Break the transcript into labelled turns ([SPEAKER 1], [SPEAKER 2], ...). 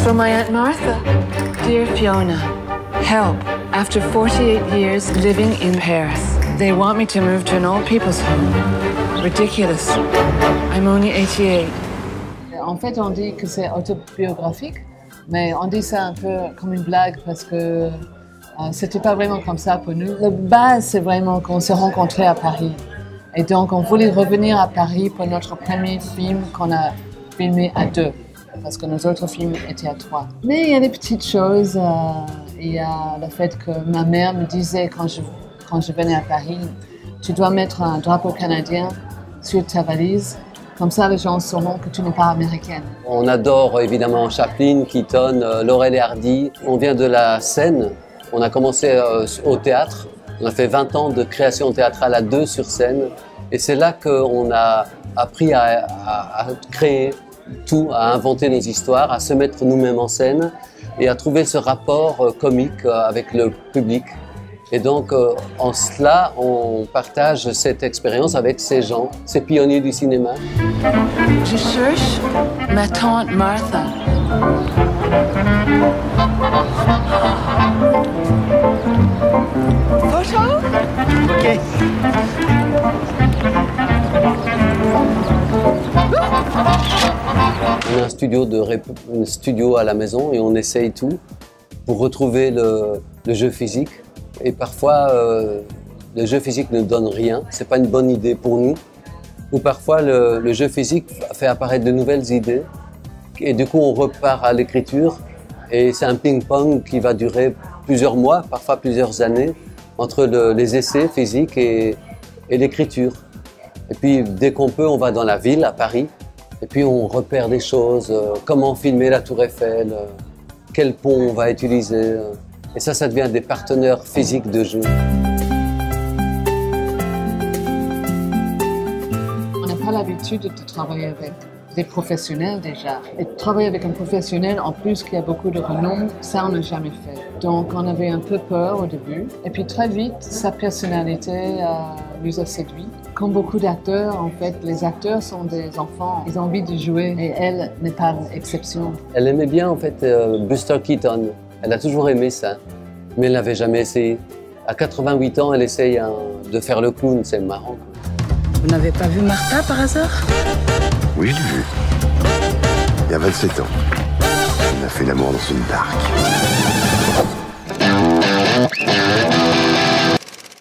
[SPEAKER 1] From my Aunt Martha. Dear Fiona, help. After 48 years living in Paris, they want me to move to an old people's home. Ridiculous. I'm only 88.
[SPEAKER 2] En fait, on dit que c'est autobiographique, mais on dit ça un peu comme une blague parce que c'était pas vraiment comme ça pour nous. La base, c'est vraiment qu'on s'est rencontrés à Paris. Et donc, on voulait revenir à Paris pour notre premier film qu'on a filmé à 2, parce que nos autres films étaient à 3. Mais il y a des petites choses. Il y a le fait que ma mère me disait quand je venais à Paris, tu dois mettre un drapeau canadien sur ta valise. Comme ça, les gens sauront que tu n'es pas américaine.
[SPEAKER 3] On adore évidemment Chaplin, Keaton, Laurel et Hardy. On vient de la scène. On a commencé au théâtre. On a fait 20 ans de création théâtrale à 2 sur scène. Et c'est là qu'on a appris à créer tout, à inventer nos histoires, à se mettre nous-mêmes en scène et à trouver ce rapport comique avec le public. Et donc, en cela, on partage cette expérience avec ces gens, ces pionniers du cinéma.
[SPEAKER 1] Je cherche ma tante Martha. Photo? OK.
[SPEAKER 3] On a un studio à la maison et on essaye tout pour retrouver le jeu physique. Et parfois, le jeu physique ne donne rien, c'est pas une bonne idée pour nous. Ou parfois, le jeu physique fait apparaître de nouvelles idées. Et du coup, on repart à l'écriture. Et c'est un ping-pong qui va durer plusieurs mois, parfois plusieurs années, entre les essais physiques et l'écriture. Et puis, dès qu'on peut, on va dans la ville, à Paris. Et puis, on repère des choses, comment filmer la Tour Eiffel, quel pont on va utiliser. Et ça devient des partenaires physiques de jeu.
[SPEAKER 2] On n'a pas l'habitude de travailler avec des professionnels déjà. Et travailler avec un professionnel, en plus qui a beaucoup de renom, ça on n'a jamais fait. Donc on avait un peu peur au début. Et puis très vite, sa personnalité nous a séduit. Comme beaucoup d'acteurs, en fait, les acteurs sont des enfants. Ils ont envie de jouer et elle n'est pas l'exception.
[SPEAKER 3] Elle aimait bien en fait Buster Keaton. Elle a toujours aimé ça, mais elle n'avait jamais essayé. À 88 ans, elle essaye de faire le clown, c'est marrant.
[SPEAKER 1] Vous n'avez pas vu Martha par hasard?
[SPEAKER 4] Oui, je l'ai vu. Il y a 27 ans. On a fait l'amour dans une barque.